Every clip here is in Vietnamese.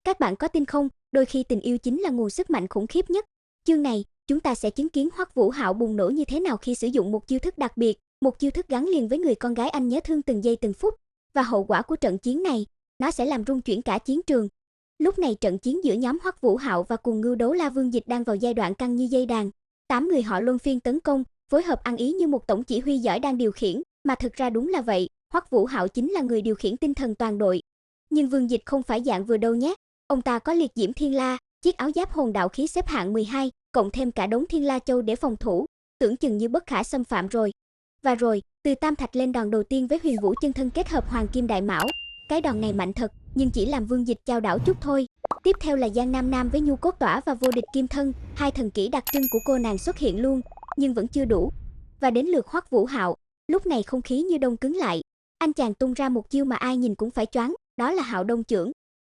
Các bạn có tin không, đôi khi tình yêu chính là nguồn sức mạnh khủng khiếp nhất. Chương này, chúng ta sẽ chứng kiến Hoắc Vũ Hạo bùng nổ như thế nào khi sử dụng một chiêu thức đặc biệt, một chiêu thức gắn liền với người con gái anh nhớ thương từng giây từng phút, và hậu quả của trận chiến này, nó sẽ làm rung chuyển cả chiến trường. Lúc này trận chiến giữa nhóm Hoắc Vũ Hạo và Cùng Ngưu Đấu La Vương Dịch đang vào giai đoạn căng như dây đàn. 8 người họ luân phiên tấn công, phối hợp ăn ý như một tổng chỉ huy giỏi đang điều khiển, mà thực ra đúng là vậy, Hoắc Vũ Hạo chính là người điều khiển tinh thần toàn đội. Nhưng Vương Dịch không phải dạng vừa đâu nhé. Ông ta có liệt diễm thiên la, chiếc áo giáp hồn đạo khí xếp hạng 12, cộng thêm cả đống thiên la châu để phòng thủ, tưởng chừng như bất khả xâm phạm rồi. Và rồi, từ tam thạch lên đòn đầu tiên với Huyền Vũ chân thân kết hợp Hoàng Kim Đại Mão. Cái đòn này mạnh thật, nhưng chỉ làm Vương Dịch chao đảo chút thôi. Tiếp theo là Giang Nam Nam với Nhu Cốt Tỏa và Vô Địch Kim Thân, hai thần kỹ đặc trưng của cô nàng xuất hiện luôn, nhưng vẫn chưa đủ. Và đến lượt Hoắc Vũ Hạo, lúc này không khí như đông cứng lại. Anh chàng tung ra một chiêu mà ai nhìn cũng phải choáng, đó là Hạo Đông Chưởng.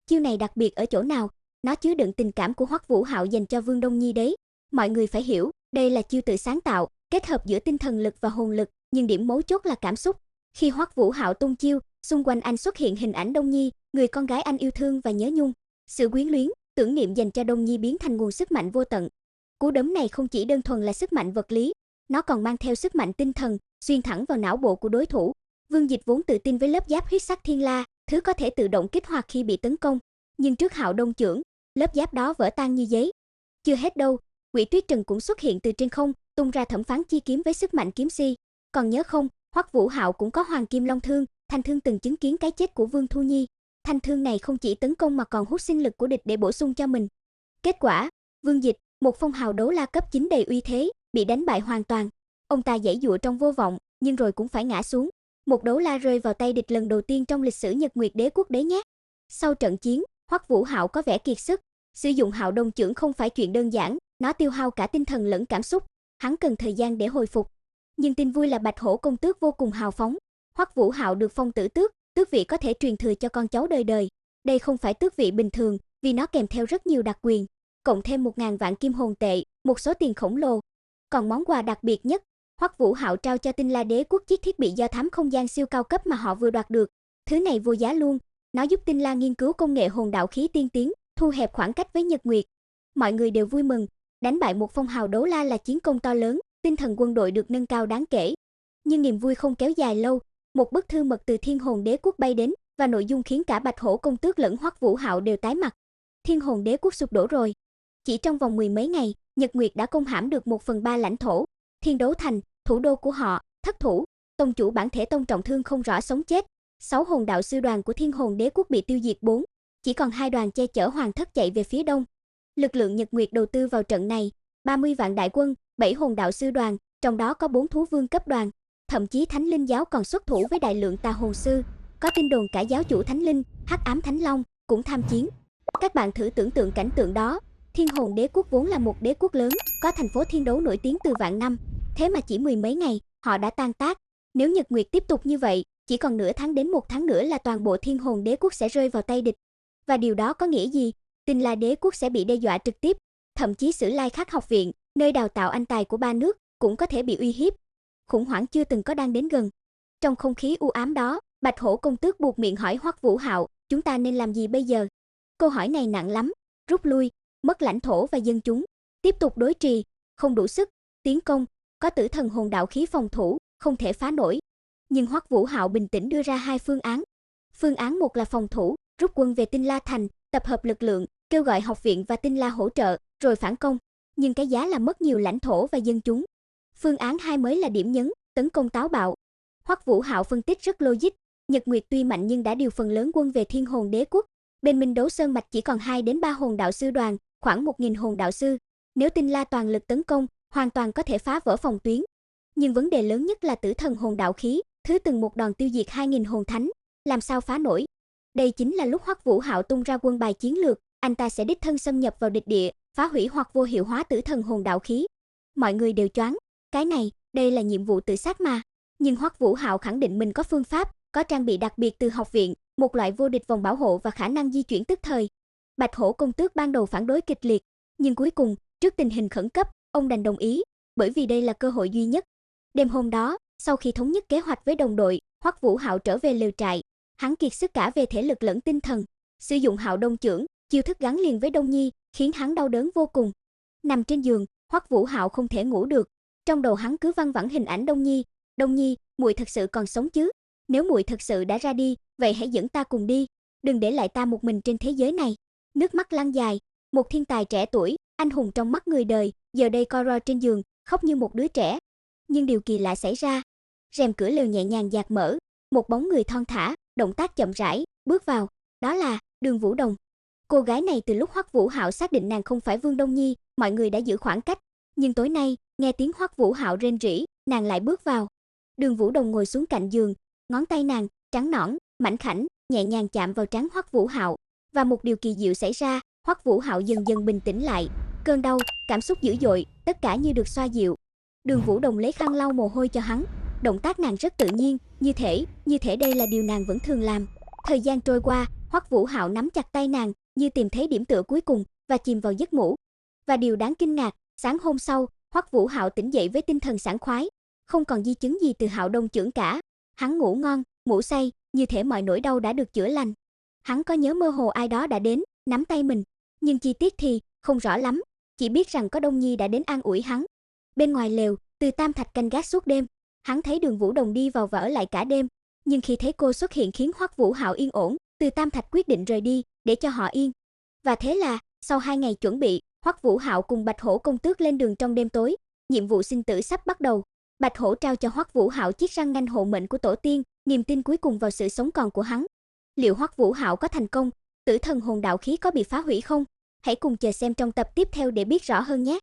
Chiêu này đặc biệt ở chỗ nào? Nó chứa đựng tình cảm của Hoắc Vũ Hạo dành cho Vương Đông Nhi đấy. Mọi người phải hiểu, đây là chiêu tự sáng tạo, kết hợp giữa tinh thần lực và hồn lực, nhưng điểm mấu chốt là cảm xúc. Khi Hoắc Vũ Hạo tung chiêu, xung quanh anh xuất hiện hình ảnh Đông Nhi, người con gái anh yêu thương và nhớ nhung. Sự quyến luyến, tưởng niệm dành cho Đông Nhi biến thành nguồn sức mạnh vô tận. Cú đấm này không chỉ đơn thuần là sức mạnh vật lý, nó còn mang theo sức mạnh tinh thần, xuyên thẳng vào não bộ của đối thủ. Vương Dịch vốn tự tin với lớp giáp huyết sắc thiên la, thứ có thể tự động kích hoạt khi bị tấn công, nhưng trước Hạo Đông Chưởng, lớp giáp đó vỡ tan như giấy. Chưa hết đâu, Quỷ Tuyết Trần cũng xuất hiện từ trên không, tung ra Thẩm Phán Chi kiếm với sức mạnh kiếm si. Còn nhớ không, Hoắc Vũ Hạo cũng có Hoàng Kim Long Thương, thanh thương từng chứng kiến cái chết của Vương Thu Nhi. Thanh thương này không chỉ tấn công mà còn hút sinh lực của địch để bổ sung cho mình. Kết quả, Vương Dịch, một phong hào đấu la cấp 9 đầy uy thế, bị đánh bại hoàn toàn. Ông ta giãy giụa trong vô vọng, nhưng rồi cũng phải ngã xuống. Một đấu la rơi vào tay địch lần đầu tiên trong lịch sử Nhật Nguyệt Đế quốc đấy nhé. Sau trận chiến, Hoắc Vũ Hạo có vẻ kiệt sức. Sử dụng Hạo Đông Chưởng không phải chuyện đơn giản, nó tiêu hao cả tinh thần lẫn cảm xúc. Hắn cần thời gian để hồi phục. Nhưng tin vui là Bạch Hổ công tước vô cùng hào phóng. Hoắc Vũ Hạo được phong tử tước, tước vị có thể truyền thừa cho con cháu đời đời. Đây không phải tước vị bình thường, vì nó kèm theo rất nhiều đặc quyền, cộng thêm 1000 vạn kim hồn tệ, một số tiền khổng lồ. Còn món quà đặc biệt nhất, Hoắc Vũ Hạo trao cho Tinh La Đế quốc chiếc thiết bị do thám không gian siêu cao cấp mà họ vừa đoạt được. Thứ này vô giá luôn, nó giúp Tinh La nghiên cứu công nghệ hồn đạo khí tiên tiến, thu hẹp khoảng cách với Nhật Nguyệt. Mọi người đều vui mừng, đánh bại một phong hào đấu la là chiến công to lớn, tinh thần quân đội được nâng cao đáng kể. Nhưng niềm vui không kéo dài lâu, một bức thư mật từ Thiên Hồn Đế quốc bay đến, và nội dung khiến cả Bạch Hổ công tước lẫn Hoắc Vũ Hạo đều tái mặt. Thiên Hồn Đế quốc sụp đổ rồi. Chỉ trong vòng 10 mấy ngày, Nhật Nguyệt đã công hãm được 1/3 lãnh thổ. Thiên Đấu Thành, thủ đô của họ, thất thủ, tông chủ bản thể tông trọng thương không rõ sống chết. 6 hồn đạo sư đoàn của Thiên Hồn Đế quốc bị tiêu diệt 4, chỉ còn 2 đoàn che chở hoàng thất chạy về phía đông. Lực lượng Nhật Nguyệt đầu tư vào trận này, 30 vạn đại quân, 7 hồn đạo sư đoàn, trong đó có 4 thú vương cấp đoàn. Thậm chí Thánh Linh giáo còn xuất thủ với đại lượng tà hồn sư. Có tin đồn cả giáo chủ Thánh Linh, Hắc Ám Thánh Long cũng tham chiến. Các bạn thử tưởng tượng cảnh tượng đó. Thiên Hồn Đế quốc vốn là một đế quốc lớn, có thành phố thiên đấu nổi tiếng từ vạn năm. Thế mà chỉ 10 mấy ngày, họ đã tan tác. Nếu Nhật Nguyệt tiếp tục như vậy, chỉ còn nửa tháng đến 1 tháng nữa là toàn bộ Thiên Hồn Đế quốc sẽ rơi vào tay địch. Và điều đó có nghĩa gì? Tinh La Đế quốc sẽ bị đe dọa trực tiếp. Thậm chí Sử Lai Khắc học viện, nơi đào tạo anh tài của 3 nước, cũng có thể bị uy hiếp. Khủng hoảng chưa từng có đang đến gần. Trong không khí u ám đó, Bạch Hổ công tước buộc miệng hỏi Hoắc Vũ Hạo, chúng ta nên làm gì bây giờ? Câu hỏi này nặng lắm. Rút lui, mất lãnh thổ và dân chúng, tiếp tục đối trì, không đủ sức, tiến công, có tử thần hồn đạo khí phòng thủ, không thể phá nổi. Nhưng Hoắc Vũ Hạo bình tĩnh đưa ra 2 phương án. Phương án 1 là phòng thủ, rút quân về Tinh La thành, tập hợp lực lượng, kêu gọi học viện và Tinh La hỗ trợ, rồi phản công. Nhưng cái giá là mất nhiều lãnh thổ và dân chúng. Phương án 2 mới là điểm nhấn, tấn công táo bạo. Hoắc Vũ Hạo phân tích rất logic, Nhật Nguyệt tuy mạnh nhưng đã điều phần lớn quân về Thiên Hồn Đế quốc. Bên Minh Đấu Sơn mạch chỉ còn 2 đến 3 hồn đạo sư đoàn, khoảng 1000 hồn đạo sư. Nếu Tinh La toàn lực tấn công, hoàn toàn có thể phá vỡ phòng tuyến. Nhưng vấn đề lớn nhất là tử thần hồn đạo khí, thứ từng một đòn tiêu diệt 2000 hồn thánh, làm sao phá nổi? Đây chính là lúc Hoắc Vũ Hạo tung ra quân bài chiến lược, anh ta sẽ đích thân xâm nhập vào địch địa, phá hủy hoặc vô hiệu hóa tử thần hồn đạo khí. Mọi người đều choáng, cái này, đây là nhiệm vụ tự sát mà. Nhưng Hoắc Vũ Hạo khẳng định mình có phương pháp, có trang bị đặc biệt từ học viện, một loại vô địch vòng bảo hộ và khả năng di chuyển tức thời. Bạch Hổ công tước ban đầu phản đối kịch liệt, nhưng cuối cùng, trước tình hình khẩn cấp, ông đành đồng ý, bởi vì đây là cơ hội duy nhất. Đêm hôm đó, sau khi thống nhất kế hoạch với đồng đội, Hoắc Vũ Hạo trở về lều trại. Hắn kiệt sức cả về thể lực lẫn tinh thần, sử dụng Hạo Đông Chưởng, chiêu thức gắn liền với Đông Nhi, khiến hắn đau đớn vô cùng. Nằm trên giường, Hoắc Vũ Hạo không thể ngủ được, trong đầu hắn cứ văng vẳng hình ảnh Đông Nhi. Đông Nhi, muội thật sự còn sống chứ? Nếu muội thật sự đã ra đi, vậy hãy dẫn ta cùng đi, đừng để lại ta một mình trên thế giới này. Nước mắt lăn dài, một thiên tài trẻ tuổi, anh hùng trong mắt người đời, giờ đây co ro trên giường, khóc như một đứa trẻ. Nhưng điều kỳ lạ xảy ra, rèm cửa lều nhẹ nhàng dạt mở, một bóng người thon thả, động tác chậm rãi, bước vào, đó là Đường Vũ Đồng. Cô gái này từ lúc Hoắc Vũ Hạo xác định nàng không phải Vương Đông Nhi, mọi người đã giữ khoảng cách, nhưng tối nay, nghe tiếng Hoắc Vũ Hạo rên rỉ, nàng lại bước vào. Đường Vũ Đồng ngồi xuống cạnh giường, ngón tay nàng trắng nõn, mảnh khảnh, nhẹ nhàng chạm vào trán Hoắc Vũ Hạo, và một điều kỳ diệu xảy ra, Hoắc Vũ Hạo dần dần bình tĩnh lại, cơn đau, cảm xúc dữ dội, tất cả như được xoa dịu. Đường Vũ Đồng lấy khăn lau mồ hôi cho hắn, động tác nàng rất tự nhiên, như thể đây là điều nàng vẫn thường làm. Thời gian trôi qua, Hoắc Vũ Hạo nắm chặt tay nàng, như tìm thấy điểm tựa cuối cùng và chìm vào giấc ngủ. Và điều đáng kinh ngạc, sáng hôm sau, Hoắc Vũ Hạo tỉnh dậy với tinh thần sảng khoái, không còn di chứng gì từ Hạo Đông chưởng cả. Hắn ngủ ngon, ngủ say, như thể mọi nỗi đau đã được chữa lành. Hắn có nhớ mơ hồ ai đó đã đến, nắm tay mình, nhưng chi tiết thì không rõ lắm, chỉ biết rằng có Đông Nhi đã đến an ủi hắn. Bên ngoài lều, Từ Tam Thạch canh gác suốt đêm, hắn thấy Đường Vũ Đồng đi vào và ở lại cả đêm, nhưng khi thấy cô xuất hiện khiến Hoắc Vũ Hạo yên ổn, Từ Tam Thạch quyết định rời đi để cho họ yên. Và thế là, sau 2 ngày chuẩn bị, Hoắc Vũ Hạo cùng Bạch Hổ công tước lên đường trong đêm tối, nhiệm vụ sinh tử sắp bắt đầu. Bạch Hổ trao cho Hoắc Vũ Hạo chiếc răng nanh hộ mệnh của tổ tiên, niềm tin cuối cùng vào sự sống còn của hắn. Liệu Hoắc Vũ Hạo có thành công, tử thần hồn đạo khí có bị phá hủy không? Hãy cùng chờ xem trong tập tiếp theo để biết rõ hơn nhé.